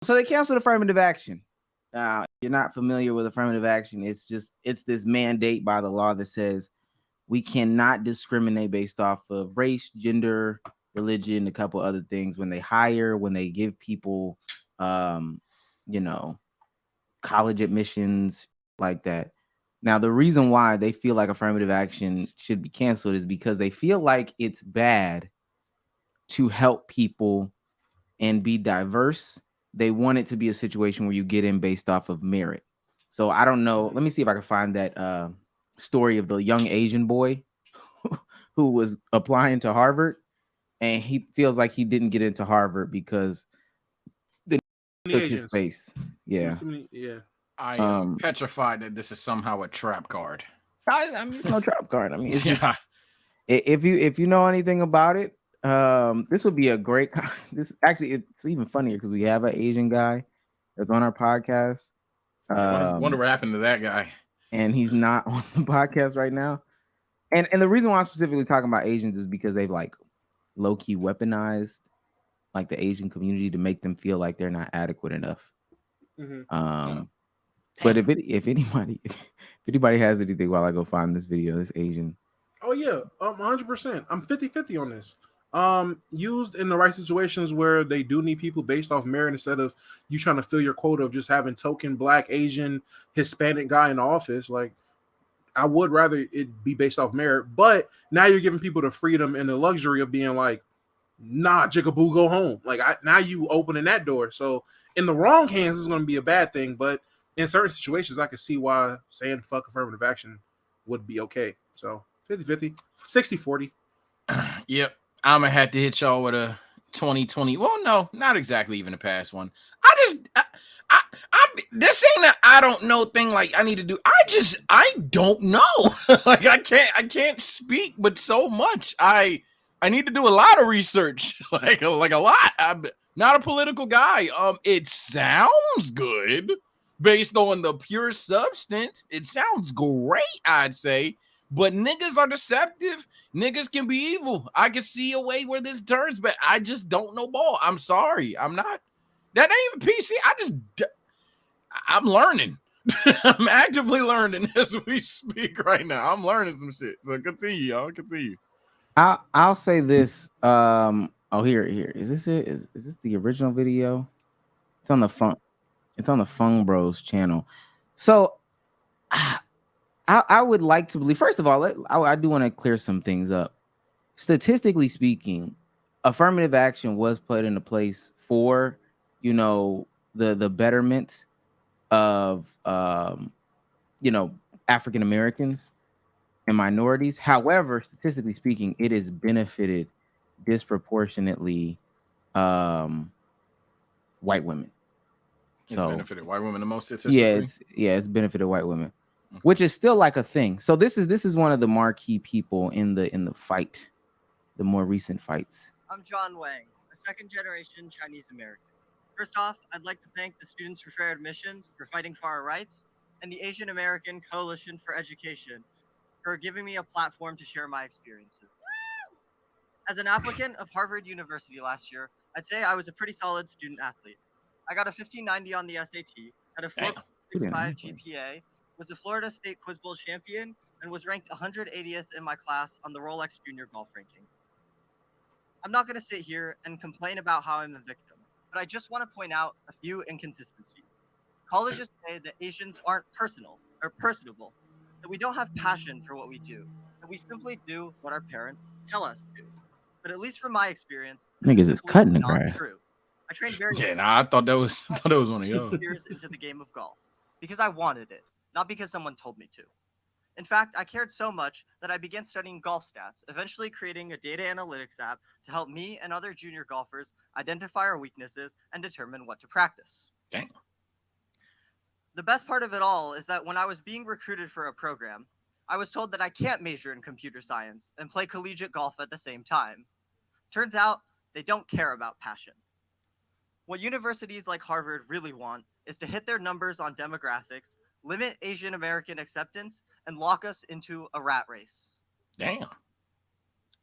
So they canceled affirmative action. Now, if you're not familiar with affirmative action, it's this mandate by the law that says we cannot discriminate based off of race, gender, religion, a couple other things when they hire, when they give people, um, you know, college admissions like that. Now, the reason why they feel like affirmative action should be canceled is because they feel like it's bad to help people and be diverse. They want it to be a situation where you get in based off of merit. So I don't know. Let me see if I can find that story of the young Asian boy who was applying to Harvard, and he feels like he didn't get into Harvard because they The took his Asians. space. There's Yeah. too many. Yeah. I am Um. petrified that this is somehow a trap card. I mean, it's no trap card. I mean, it's just Yeah. if you know anything about it, this would be a great. This actually it's even funnier because we have an Asian guy that's on our podcast. Yeah. Wonder Um, what happened to that guy. and he's not on the podcast right now. And the reason why I'm specifically talking about Asians is because they've like low key weaponized like the Asian community to make them feel like they're not adequate enough. Mm-hmm. Uh, Um, but damn. if anybody if anybody has anything while I go find this video, this Asian. Oh yeah, 100%. I'm 50-50 on this. Used in the right situations where they do need people based off merit instead of you trying to fill your quota of just having token black, Asian, Hispanic guy in the office. Like I would rather it be based off merit, but now you're giving people the freedom and the luxury of being like, nah, Jigaboo, go home. Like now you opening that door. So in the wrong hands is going to be a bad thing, but in certain situations, I can see why saying fuck affirmative action would be okay. So 50-50, 60-40. Yep. I'm gonna have to hit y'all with a 2020. Well, no, not exactly even a past one. I this ain't a I don't know thing like I need to do. I don't know. Like I can't speak, but so much. I need to do a lot of research, like a lot. I'm not a political guy. It sounds good based on the pure substance. It sounds great, I'd say. But niggas are deceptive. Niggas can be evil. I can see a way where this turns, but I just don't know ball. I'm sorry. I'm not. That ain't even PC. I'm learning. I'm actively learning as we speak right now. I'm learning some shit. So continue, y'all. Continue. I'll say this. Oh, here is this it? Is this the original video? It's on the Funk. It's on the Fung Bros channel. So I would like to believe. First of all, I do want to clear some things up. Statistically speaking, affirmative action was put into place for the betterment of African Americans and minorities. However, statistically speaking, it has benefited disproportionately white women. It's So benefited white women the most statistically. it's benefited white women, Okay. which is still like a thing. So this is one of the marquee people in the fight, the more recent fights. I'm John Wang, a second-generation Chinese American. First off, I'd like to thank the Students for Fair Admissions for fighting for our rights, and the Asian American Coalition for Education for giving me a platform to share my experiences. As an applicant of Harvard University last year, I'd say I was a pretty solid student athlete. I got a 1590 on the SAT, had a Damn. 4.65 GPA, was a Florida State Quiz Bowl champion, and was ranked 180th in my class on the Rolex Junior Golf ranking. I'm not going to sit here and complain about how I'm a victim, but I just want to point out a few inconsistencies. Colleges say that Asians aren't personable, that we don't have passion for what we do, that we simply do what our parents tell us to do. But at least from my experience, this Niggas is simply cutting the not grass. true. I trained very Yeah, nah, I thought that was one of y'all. years into the game of golf because I wanted it, not because someone told me to. In fact, I cared so much that I began studying golf stats, eventually creating a data analytics app to help me and other junior golfers identify our weaknesses and determine what to practice. Damn. The best part of it all is that when I was being recruited for a program, I was told that I can't major in computer science and play collegiate golf at the same time. Turns out, they don't care about passion. What universities like Harvard really want is to hit their numbers on demographics, limit Asian American acceptance, and lock us into a rat race. Damn.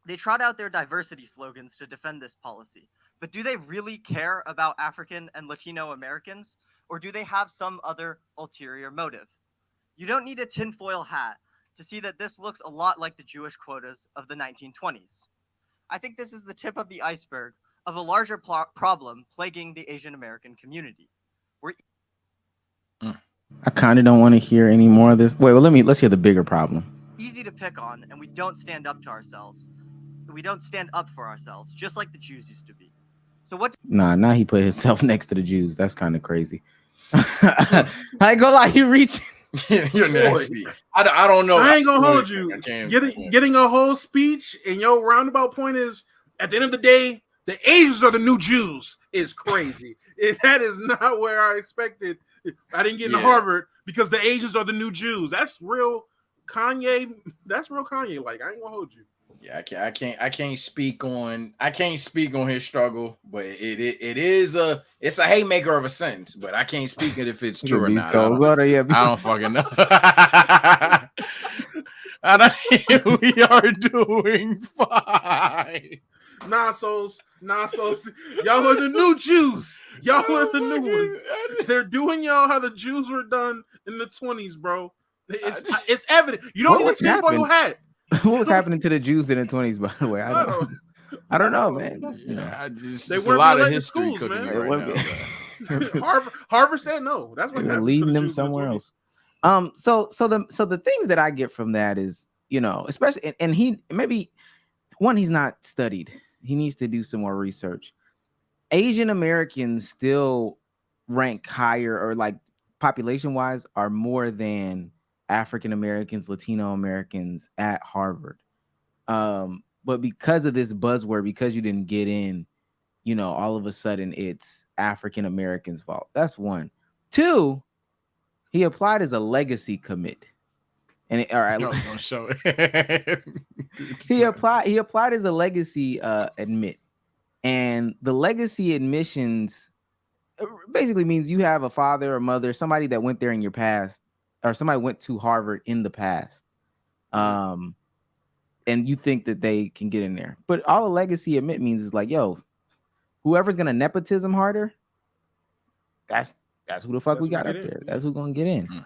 They trot out their diversity slogans to defend this policy, But do they really care about African and Latino Americans, or do they have some other ulterior motive? You don't need a tinfoil hat to see that this looks a lot like the Jewish quotas of the 1920s. I think this is the tip of the iceberg of a larger problem plaguing the Asian American community. I kind of don't want to hear any more of this. Wait, well, let's hear the bigger problem. Easy to pick on, and we don't stand up to ourselves. We don't stand up for ourselves, just like the Jews used to be. So what? Now he put himself next to the Jews. That's kind of crazy. I ain't gonna lie, you reaching. You're nasty. I don't know. I ain't gonna hold you. Getting a whole speech and your roundabout point is, at the end of the day, the Asians are the new Jews is crazy. That is not where I expected. I didn't get into Harvard because the Asians are the new Jews. That's real Kanye. That's real Kanye. Like, I ain't gonna hold you. Yeah, I can't speak on his struggle, but it's a haymaker of a sentence, but I can't speak it if it's true or not. I don't fucking know. We are doing fine. Nah, souls. Y'all are the new Jews. Y'all are the new ones. They're doing y'all how the Jews were done in the 20s, bro. It's evident. You don't need a tinfoil hat. What was happening to the Jews in the 20s, by the way? I don't know, man. Yeah, they weren't a lot of history schools, man. Right now, Harvard said no. That's what happened. Leading them somewhere else. So the things that I get from that is, especially, and he maybe one, he's not studied. He needs to do some more research. Asian Americans still rank higher, or like population wise, are more than African Americans, Latino Americans at Harvard. But because of this buzzword, because you didn't get in, all of a sudden it's African Americans' fault. That's one. Two, he applied as a legacy commit. And don't show it. he applied as a legacy admit. And the legacy admissions basically means you have a father or mother, somebody that went there in your past, or somebody went to Harvard in the past, and you think that they can get in there. But all a legacy admit means is like, yo, whoever's gonna nepotism harder, that's who the fuck we got up there. That's who's gonna get in.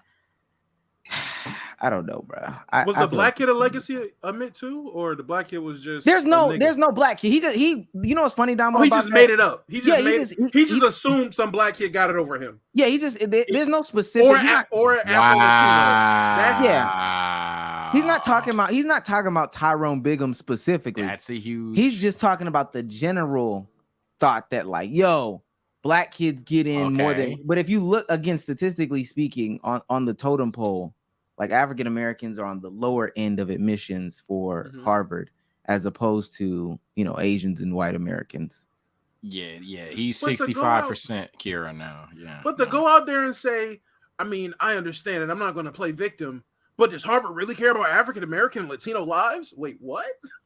I don't know, bro. Was the black kid a legacy admit too, or the black kid was just? There's no black kid. He. You know what's funny, Damo? Oh, he just made it up. He just assumed some black kid got it over him. Yeah, there's no specific or Afro-Latino. Yeah. He's not talking about Tyrone Bigham specifically. That's a huge. He's just talking about the general thought that, like, yo, black kids get in more than. But if you look, again, statistically speaking, on the totem pole, like, African Americans are on the lower end of admissions for Harvard, as opposed to, Asians and white Americans. Yeah. He's 65% Kira now. Yeah. But to go out there and say, I mean, I understand it. I'm not going to play victim. But does Harvard really care about African American and Latino lives? Wait, what?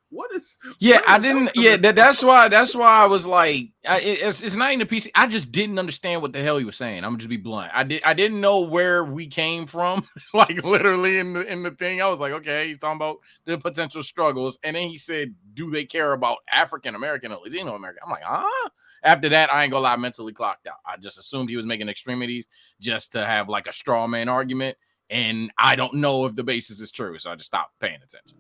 What is? Yeah, I didn't. Yeah, that's why I was like, it's not in the PC. I just didn't understand what the hell he was saying. I'm gonna just be blunt. I didn't know where we came from, like literally in the thing. I was like, okay, he's talking about the potential struggles, and then he said, do they care about African American or Latino American? I'm like, huh? After that, I ain't gonna lie, I mentally clocked out. I just assumed he was making extremities just to have like a straw man argument, and I don't know if the basis is true, so I just stopped paying attention.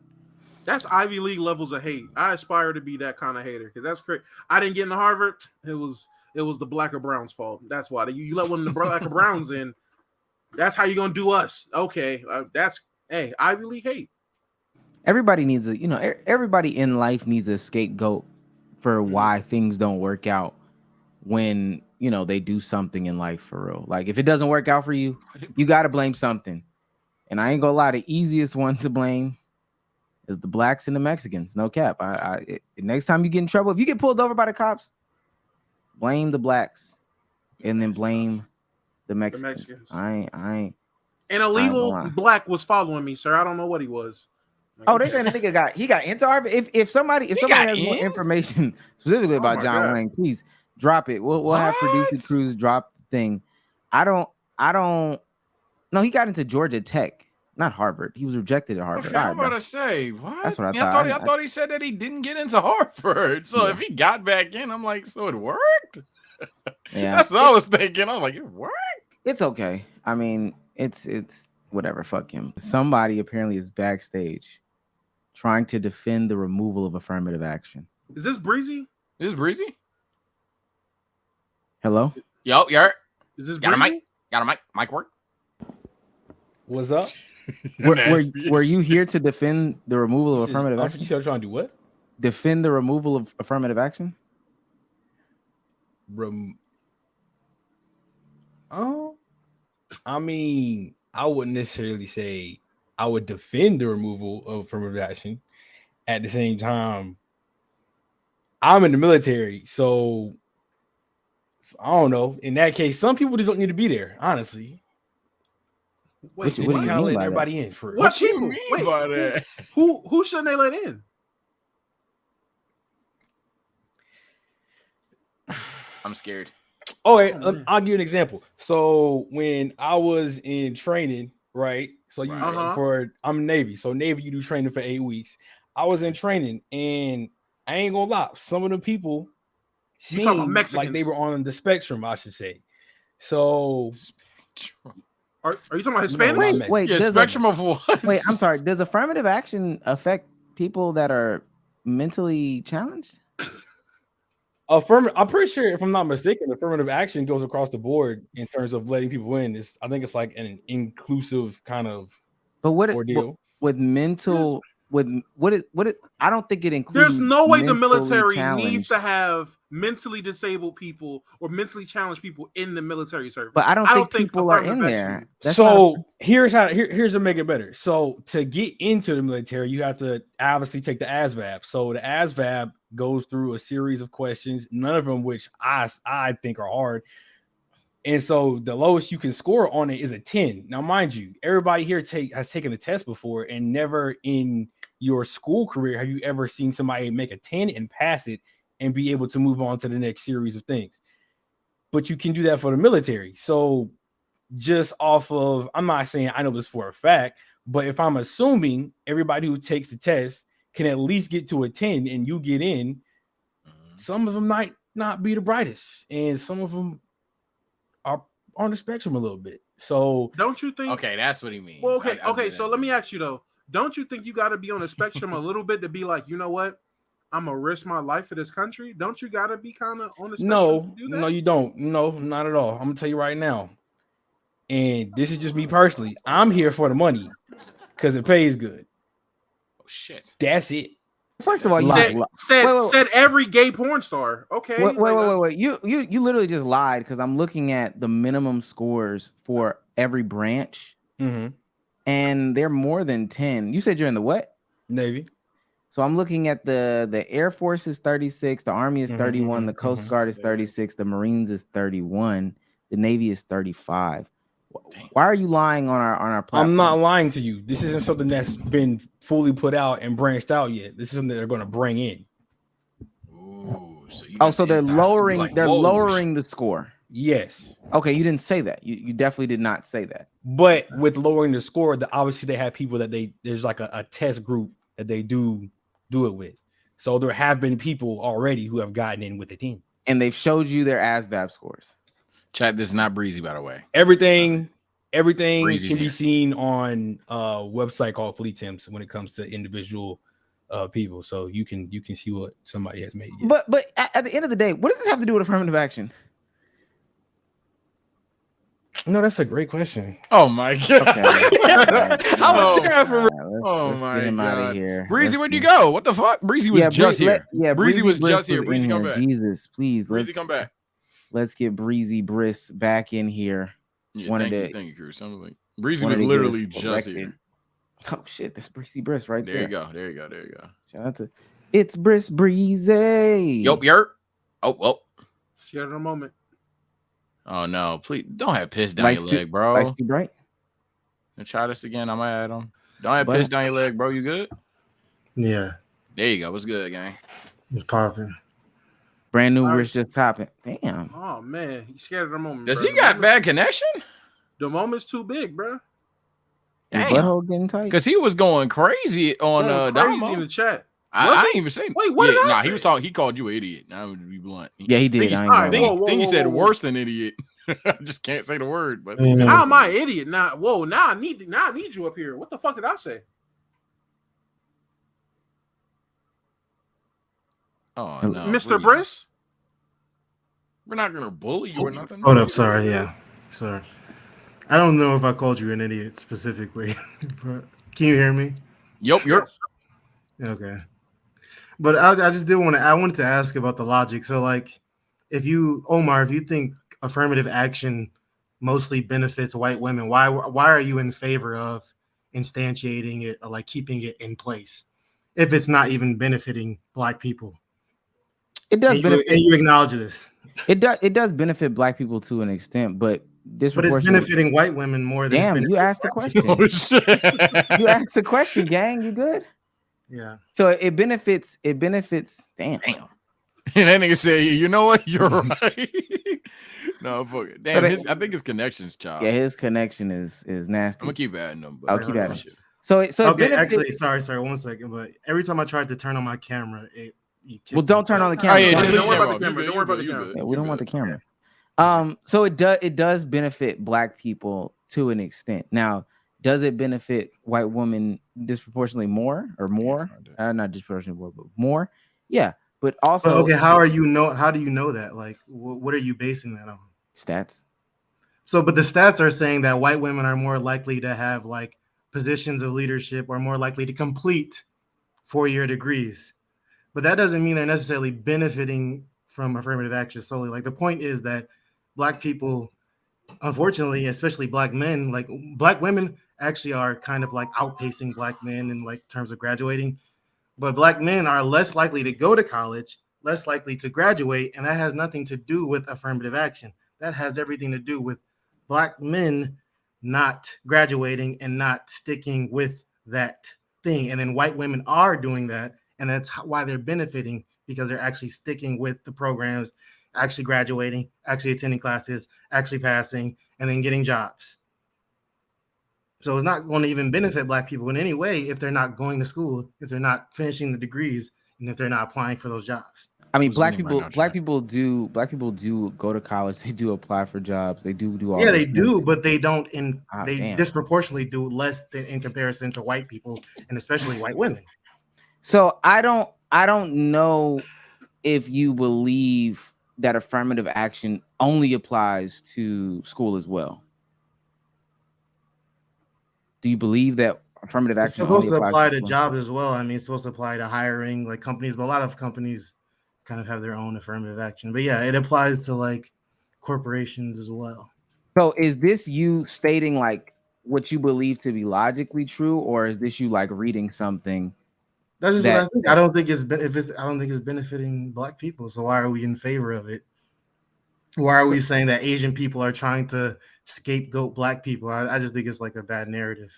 That's Ivy League levels of hate. I aspire to be that kind of hater, because that's crazy. I didn't get into Harvard. It was the black or brown's fault. That's why you let one of the black or browns in. That's how you gonna do us. Okay, Ivy League hate. Everybody needs everybody in life needs a scapegoat for why things don't work out when they do something in life for real. Like, if it doesn't work out for you, you got to blame something. And I ain't gonna lie, the easiest one to blame is the blacks and the Mexicans. No cap. Next time you get in trouble, if you get pulled over by the cops, blame the blacks and then blame the Mexicans. I ain't. An illegal black was following me, sir. I don't know what he was. Oh, they saying the nigga got into Harvard. If somebody has more information specifically about John Wayne, please drop it. We'll have producer Cruz drop the thing. I don't know. He got into Georgia Tech. Not Harvard. He was rejected at Harvard. Okay, All I'm right, about bro. to say what? That's what I Yeah, thought. I thought he said that he didn't get into Harvard. So Yeah. if he got back in, I'm like, so it worked. Yeah, That's what I was thinking. I'm like, it worked. it's okay. I mean, it's whatever. Fuck him. Somebody apparently is backstage trying to defend the removal of affirmative action. Is this Breezy? Is this Breezy? Hello? Yo, yeah. Is this Got a Breezy? mic? Got a mic? Mic work? What's up? Were you here to defend the removal of affirmative action? You said trying to do what? Defend the removal of affirmative action? I mean, I wouldn't necessarily say I would defend the removal of affirmative action. At the same time, I'm in the military, so I don't know. In that case, some people just don't need to be there, honestly. Wait, What do you Kind of mean letting by that? everybody in for What What you people? mean Wait, by that? Who shouldn't they let in? I'm scared. Oh, wait, man. I'll give you an example. So when I was in training, right? So you Right. I'm Navy. So Navy, you do training for 8 weeks. I was in training, and I ain't gonna lie, some of the people You talking about seemed Mexicans? like they were on the spectrum, I should say. So Are you talking about No, Hispanics? not Wait, Yeah, does spectrum of what? wait, I'm sorry. Does affirmative action affect people that are mentally challenged? I'm pretty sure, if I'm not mistaken, affirmative action goes across the board in terms of letting people in. I think it's like an inclusive kind of But ordeal. with mental with what it I don't think it includes. There's no way the mentally military challenged. needs to have mentally disabled people or mentally challenged people in the military service. But I don't think people are in affirmative there. action- That's So here's to make it better. So to get into the military, you have to obviously take the ASVAB. So the ASVAB goes through a series of questions, none of them which I think are hard. And so the lowest you can score on it is a 10. Now, mind you, everybody here has taken a test before, and never in your school career have you ever seen somebody make a 10 and pass it and be able to move on to the next series of things. But you can do that for the military. So just off of, I'm not saying I know this for a fact, but if I'm assuming everybody who takes the test can at least get to a 10 and you get in, some of them might not be the brightest, and some of them are on the spectrum a little bit. So don't you think? Okay, that's what he means. Well, okay. I get So it. let me ask you though. Don't you think you got to be on the spectrum a little bit to be like, you know what? I'm gonna risk my life for this country. Don't you got to be kind of on the spectrum? To do that? No, you don't. No, not at all. I'm gonna tell you right now. And this is just me personally. I'm here for the money because it pays good. Oh shit. That's it. First of all, you said every gay porn star. Okay. Wait. You literally just lied, because I'm looking at the minimum scores for every branch, and they're more than 10. You said you're in the what? Navy. So I'm looking at the Air Force is 36, the Army is 31, the Coast Guard is 36, the Marines is 31, the Navy is 35. Why are you lying on our platform? I'm not lying to you. This isn't something that's been fully put out and branched out yet. This is something they're going to bring in. Ooh, so so they're lowering lowering the score. Yes. Okay, you didn't say that. You definitely did not say that. But with lowering the score, obviously they have people that there's like a test group that they do it with. So there have been people already who have gotten in with the team. And they've showed you their ASVAB scores. Chat, this is not Breezy, by the way. Everything Breezy's can be here. seen on a website called Fleet Temps when it comes to individual people. So you can see what somebody has made. Yeah. But at the end of the day, what does this have to do with affirmative action? No, that's a great question. Oh my god. Okay. I was saying for Oh my get him god. out of here. Breezy, where'd you go? What the fuck? Breezy was just here. Breezy was just here. Breezy, come back. Jesus, please. Breezy, come back. Let's get Breezy Briss back in here. Yeah, thank you, Cruz. Like, Breezy was literally just here. Oh shit, that's Breezy Briss right there. There you go. Shout out to it's Briss Breezy. Yup, yerp. Oh, well. Share in a moment. Oh no, please don't have piss down your leg, bro. Lights too bright. Try this again. I'm gonna add them. Don't have piss down your leg, bro. You good? Yeah. There you go. What's good, gang? It's popping. Brand new wrist just topping. Damn. Oh man, he's scared of the moment. Does bro. he got bad connection? The moment's too big, bro. Your Damn. butthole getting tight. Because he was going crazy on Going crazy Damo. in the chat. I ain't even saying. Wait, what did I Nah, say? he was talking. He called you an idiot. Now to be blunt. Yeah, he did. He's- I ain't alright, gonna lie. whoa, Think he said whoa. worse than idiot. I just can't say the word. But Mm. How am I an idiot? Now I need you up here. What the fuck did I say? Oh no, Mr. please. Briss? We're not gonna bully you or nothing. Hold up, sorry, yeah, sorry. I don't know if I called you an idiot specifically, but can you hear me? Yep. Yes. Okay. But I just did want to. I wanted to ask about the logic. So, like, Omar, if you think affirmative action mostly benefits white women, why are you in favor of instantiating it or like keeping it in place if it's not even benefiting Black people? It does And benefit. you acknowledge this. It does benefit Black people to an extent, but But disproportionately. it's benefiting white women more than. Damn, you asked the question. Oh shit! You asked the question, gang. You good? Yeah. So it benefits. Damn. And that nigga said, "You know what? You're right." No, fuck it. Damn, But I think his connection's child. Yeah, his connection is nasty. I'm gonna keep adding them. But I'll keep adding. shit. So it Okay, benefits. actually, sorry, 1 second. But every time I tried to turn on my camera, you kicked Well, me. don't turn on the Oh camera. yeah, Don't just worry leave about it the camera. You Don't worry about good, the you camera. good, Yeah, you we don't good. want the camera. So it does benefit Black people to an extent. Now, does it benefit white women disproportionately more or more? Not disproportionately more, but more. Yeah, but also But okay, how do you know that? Like, what are you basing that on? stats. So, but the stats are saying that white women are more likely to have like positions of leadership or more likely to complete 4-year degrees. But that doesn't mean they're necessarily benefiting from affirmative action solely. Like the point is that Black people, unfortunately, especially Black men, like Black women actually are kind of like outpacing Black men in like terms of graduating. But Black men are less likely to go to college, less likely to graduate, and that has nothing to do with affirmative action. That has everything to do with Black men not graduating and not sticking with that thing. And then white women are doing that, and that's why they're benefiting, because they're actually sticking with the programs, actually graduating, actually attending classes, actually passing, and then getting jobs. So it's not going to even benefit Black people in any way if they're not going to school, if they're not finishing the degrees, and if they're not applying for those jobs. I mean, Who's Black winning right people, now, Black chat? people do go to college. They do apply for jobs. They do all. Yeah, those they things. do, but they don't. They damn. disproportionately do less than in comparison to white people, and especially white women. So I don't know if you believe that affirmative action only applies to school as well. Do you believe that affirmative It's action supposed only to applies apply to school? jobs as well. I mean, it's supposed to apply to hiring, like companies, but a lot of companies kind of have their own affirmative action. But yeah, it applies to like corporations as well. So is this you stating like what you believe to be logically true, or is this you like reading something? That's just what I think. I don't think it's benefiting Black people. So why are we in favor of it? Why are we saying that Asian people are trying to scapegoat Black people? I just think it's like a bad narrative.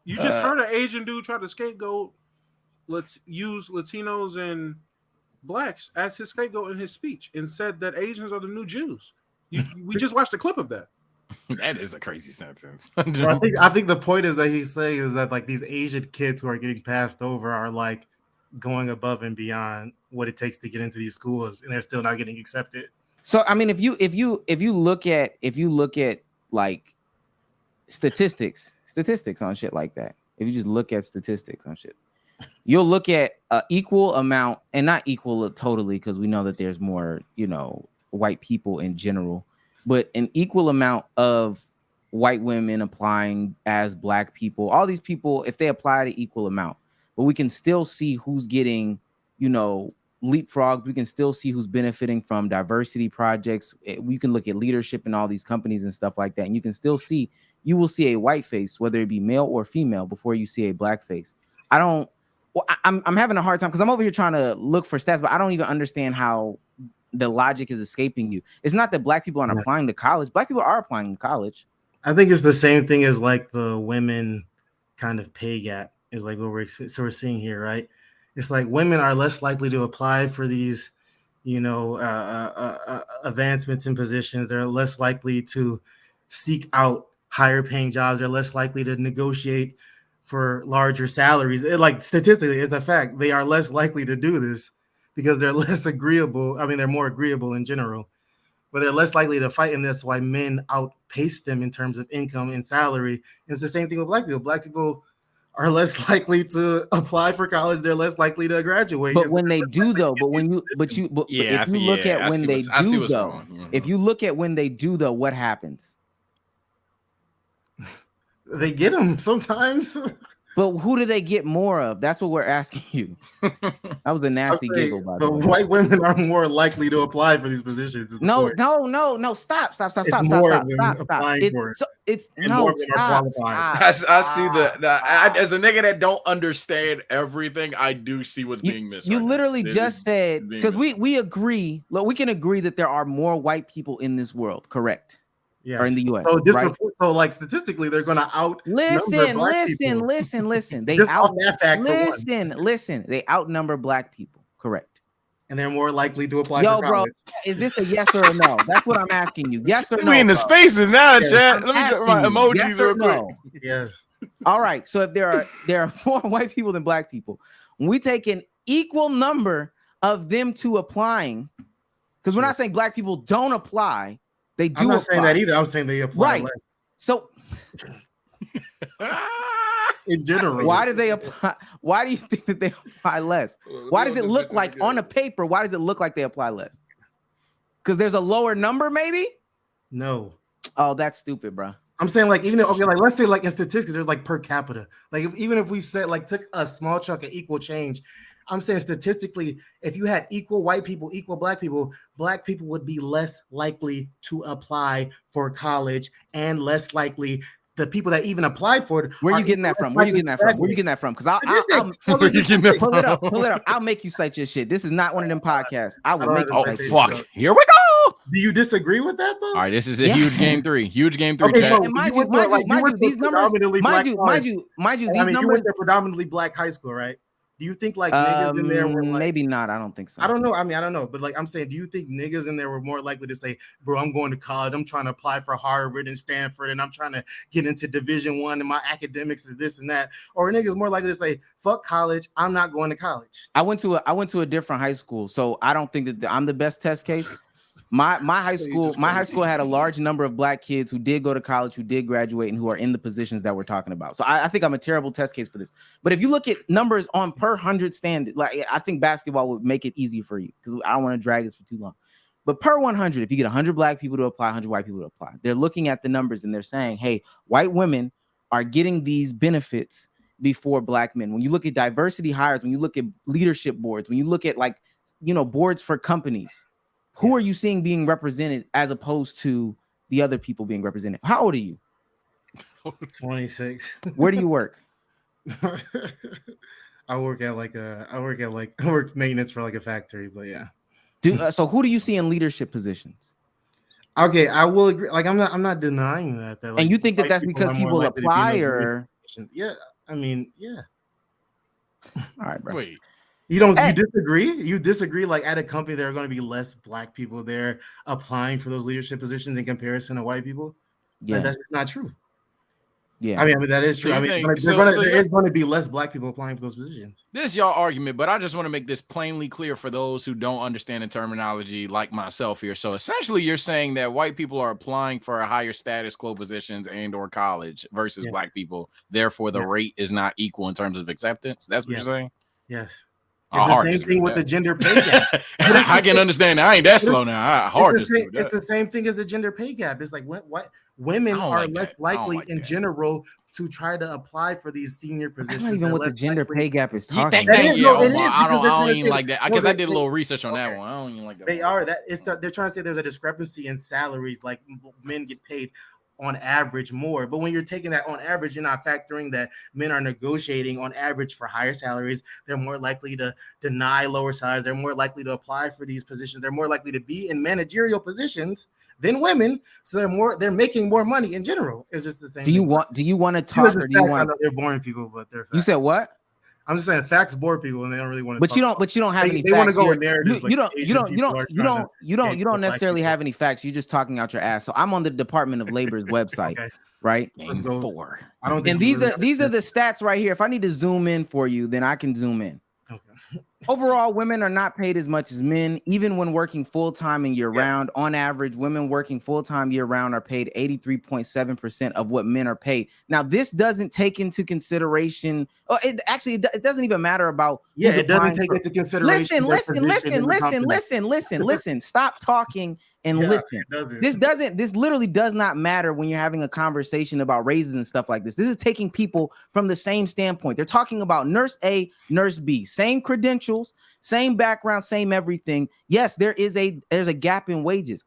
You just heard an Asian dude try to scapegoat. Let's use Latinos and Blacks as his scapegoat in his speech, and said that Asians are the new Jews. We just watched a clip of that. That is a crazy sentence. Well, I think the point is that he's saying is that like these Asian kids who are getting passed over are like going above and beyond what it takes to get into these schools, and they're still not getting accepted. So I mean, if you look at like statistics on shit like that, if you just look at statistics on shit, you'll look at equal amount, and not equal totally, because we know that there's more, white people in general, but an equal amount of white women applying as Black people. All these people, if they apply to equal amount, but we can still see who's getting, leapfrogs. We can still see who's benefiting from diversity projects. We can look at leadership in all these companies and stuff like that, and you will see a white face, whether it be male or female, before you see a Black face. I'm having a hard time because I'm over here trying to look for stats, but I don't even understand how the logic is escaping you. It's not that Black people aren't applying to college. Black people are applying to college. I think it's the same thing as like the women kind of pay gap is like what we're seeing here, right? It's like women are less likely to apply for these, advancements in positions. They're less likely to seek out higher paying jobs. They're less likely to negotiate for larger salaries. Like statistically, it's a fact. They are less likely to do this because they're less agreeable. I mean, they're more agreeable in general, but they're less likely to fight. And that's why men outpace them in terms of income and salary. And it's the same thing with black people. Black people are less likely to apply for college. They're less likely to graduate. But when they do though, but if you look at when they do though, if you look at when they do though, what happens? They get them sometimes. But who do they get more of? That's what we're asking you. That was a nasty giggle, by the way. White women are more likely to apply for these positions. No. Stop. It's stop. I see as a nigga that don't understand everything, I do see what's being missed. You literally just said, because we agree. Look, we can agree that there are more white people in this world, correct? Yeah, or in the U.S. So right? So like statistically, they're going to listen. They They outnumber black people, correct? And they're more likely to apply for college. Bro, is this a yes or a no? That's what I'm asking you. Yes or no? We in the spaces now, chat. Let me get my emojis yes real quick. No? Yes. All right. So if there are more white people than black people, when we take an equal number of them to applying, because we're not saying black people don't apply. They do. I'm not apply. saying that either. I'm saying they apply. Right. Less. So, in general, why do they apply? Why do you think that they apply less? Why does it look like on a paper? Why does it look like they apply less? Because there's a lower number, maybe. No. Oh, that's stupid, bro. I'm saying like even like let's say like in statistics, there's like per capita. Like even if we said like took a small chunk of equal change. I'm saying statistically, if you had equal white people, equal black people would be less likely to apply for college and less likely the people that even applied for it. Where are you getting that from? Because pull it up. I'll make you cite your shit. This is not one of them podcasts. I will make you cite your fuck. shit. Here we go. Do you disagree with that though? All right, this is a huge game three. Huge game three. Okay, chat. so mind you, these numbers. Mind you, these numbers. You went to predominantly black high school, right? Do you think like niggas in there were like, maybe not? I don't think so. I don't know. I mean, I don't know, but like I'm saying, do you think niggas in there were more likely to say, "Bro, I'm going to college. I'm trying to apply for Harvard and Stanford, and I'm trying to get into Division I, and my academics is this and that," or niggas more likely to say, "Fuck college. I'm not going to college." I went to a different high school, so I don't think that I'm the best test case. My high school had a large number of black kids who did go to college, who did graduate, and who are in the positions that we're talking about. So I think I'm a terrible test case for this. But if you look at numbers on per 100 standard, like I think basketball would make it easy for you because I don't want to drag this for too long. But per 100, if you get 100 black people to apply, 100 white people to apply, they're looking at the numbers and they're saying, hey, white women are getting these benefits before black men. When you look at diversity hires, when you look at leadership boards, when you look at boards for companies, who are you seeing being represented as opposed to the other people being represented? How old are you? 26. Where do you work? I work maintenance for like a factory, but yeah. So who do you see in leadership positions? Okay, I will agree. Like I'm not denying that. Like, and you think that that's because people apply, or? Yeah, I mean, yeah. All right, bro. Wait. You disagree? You disagree? Like at a company, there are going to be less black people there applying for those leadership positions in comparison to white people. Yeah, that's not true. Yeah, I mean that is true. There is going to be less black people applying for those positions. This is y'all argument, but I just want to make this plainly clear for those who don't understand the terminology, like myself here. So essentially, you're saying that white people are applying for a higher status quo positions and/or college versus black people. Therefore, the rate is not equal in terms of acceptance. That's what you're saying. Yes. It's the same thing with the gender pay gap. I can understand that. I ain't that slow now. It's the same thing as the gender pay gap. It's like what women are less likely in general to try to apply for these senior positions. That's not even what the gender pay gap is talking about. I don't even like that. Because I did a little research on that one. I don't even like that. They're trying to say there's a discrepancy in salaries. Like men get paid on average more, but when you're taking that on average, you're not factoring that men are negotiating on average for higher salaries. They're more likely to deny lower salaries. They're more likely to apply for these positions. They're more likely to be in managerial positions than women, so they're making more money in general. It's just the same. Do you want to talk, or do you want? They're boring people, but they're. You said what? I'm just saying facts bore people, and they don't really want to. But you don't have any. They want to facts go with here. narratives. You don't like necessarily have any facts. You're just talking out your ass. So I'm on the Department of Labor's website, Okay. right? Game 4. I don't think And these are the stats right here. If I need to zoom in for you, then I can zoom in. Okay. Overall, women are not paid as much as men, even when working full-time and year-round. On average, women working full-time year-round are paid 83.7% of what men are paid. Now, this doesn't take into consideration. Oh, it doesn't even matter about. It doesn't take into consideration. Listen. Stop talking and listen. This literally does not matter when you're having a conversation about raises and stuff like this. This is taking people from the same standpoint. They're talking about nurse A, nurse B, same credentials, same background, same everything. Yes, there's a gap in wages.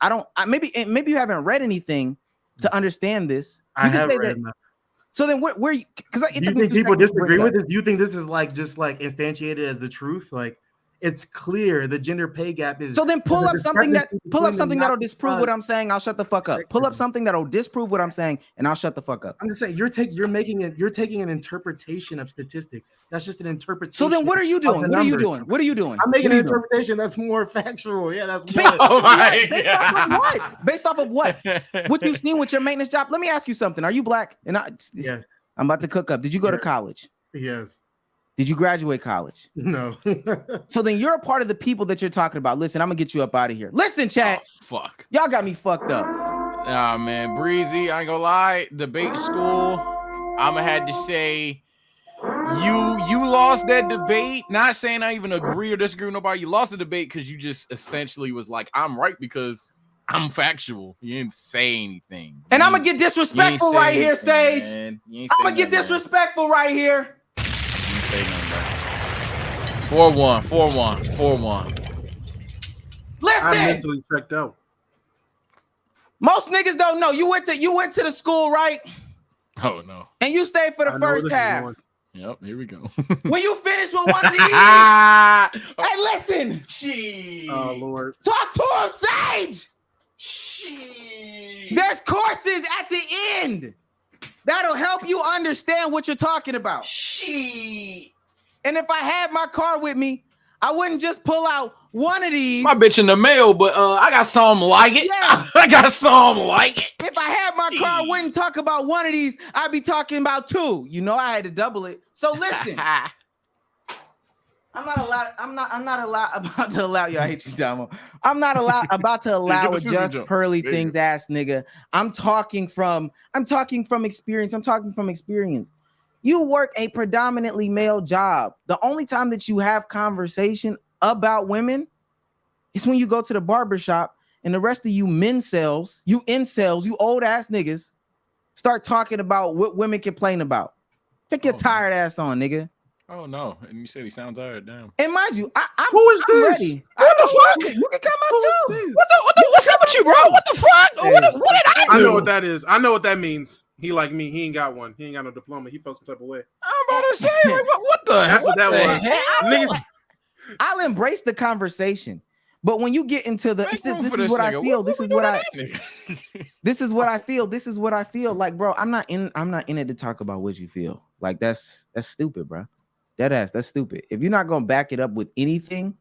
Maybe you haven't read anything to understand this. I have read enough. So then where you, because do you think people disagree with this? Do you think this is like just like instantiated as the truth? Like, it's clear the gender pay gap is. So then pull up something that'll disprove what I'm saying. I'll shut the fuck up. Pull up something that'll disprove what I'm saying, and I'll shut the fuck up. I'm just saying you're taking an interpretation of statistics. That's just an interpretation. So then what are you doing? What are you doing? What are you doing? I'm making an interpretation that's more factual. Yeah, that's based off of what? Based off of what? What you've seen with your maintenance job? Let me ask you something. Are you black? And yes. I'm about to cook up. Did you go to college? Yes. Did you graduate college? No. So then you're a part of the people that you're talking about. Listen, I'm gonna get you up out of here. Listen, chat. Oh, fuck. Y'all got me fucked up. Nah, man, Breezy, I ain't gonna lie. Debate school, I'ma have to say you lost that debate. Not saying I even agree or disagree with nobody. You lost the debate because you just essentially was like, I'm right because I'm factual. You didn't say anything. And I'm gonna get disrespectful right here, Sage. I'm gonna get disrespectful right here. Say nothing, bro. 4-1. Listen, I'm mentally checked out. Most niggas don't know. You went to the school, right? Oh no. And you stayed for the first half. Yep, here we go. When you finish with one of these, hey, listen. Jeez. Oh Lord. Talk to him, Sage. There's courses at the end that'll help you understand what you're talking about. And if I had my car with me, I wouldn't just pull out one of these. My bitch in the mail, but I got something like it. Yeah. I got something like it. If I had my car, I wouldn't talk about one of these. I'd be talking about two. You know, I had to double it. So listen. I'm not about to allow you. I hate you, Damo. I'm not about to allow a Judge Pearly things ass nigga. I'm talking from experience. You work a predominantly male job. The only time that you have conversation about women is when you go to the barbershop and the rest of you incels, you old ass niggas start talking about what women complain about. Take your tired ass on, nigga. Oh no! And you said he sounds tired. Damn. And mind you, who is this? Ready. What the fuck? You can come out too. What's up with you, bro? What the fuck? Hey, what did I do? I know what that is. I know what that means. He like me. He ain't got one. He ain't got no diploma. He felt some type of way. I'm about to say, like, what the? That's what that was. Niggas. I'll embrace the conversation, but when you get into the, this is what I feel. This is what I feel. This is what I feel. Like, bro, I'm not in it to talk about what you feel. Like, that's stupid, bro. That's stupid. If you're not gonna back it up with anything,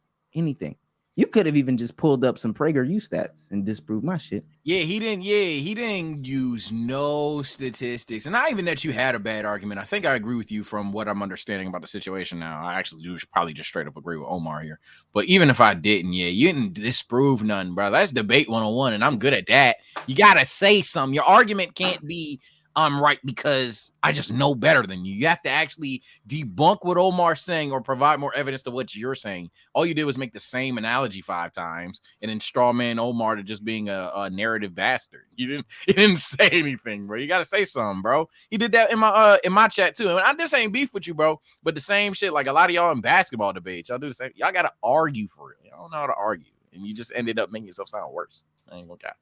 you could have even just pulled up some PragerU stats and disproved my shit. Yeah, he didn't use no statistics. And not even that you had a bad argument. I think I agree with you from what I'm understanding about the situation now. I actually do probably just straight up agree with Omar here. But even if I didn't, you didn't disprove nothing, bro. That's debate 101, and I'm good at that. You gotta say something. Your argument can't be I'm right because I just know better than you. You have to actually debunk what Omar's saying or provide more evidence to what you're saying. All you did was make the same analogy 5 times and then strawman Omar to just being a narrative bastard. You didn't say anything, bro. You got to say something, bro. He did that in my chat too. And I just ain't beef with you, bro. But the same shit, like a lot of y'all in basketball debates, y'all do the same. Y'all got to argue for it. Y'all don't know how to argue. And you just ended up making yourself sound worse. I ain't gonna cap.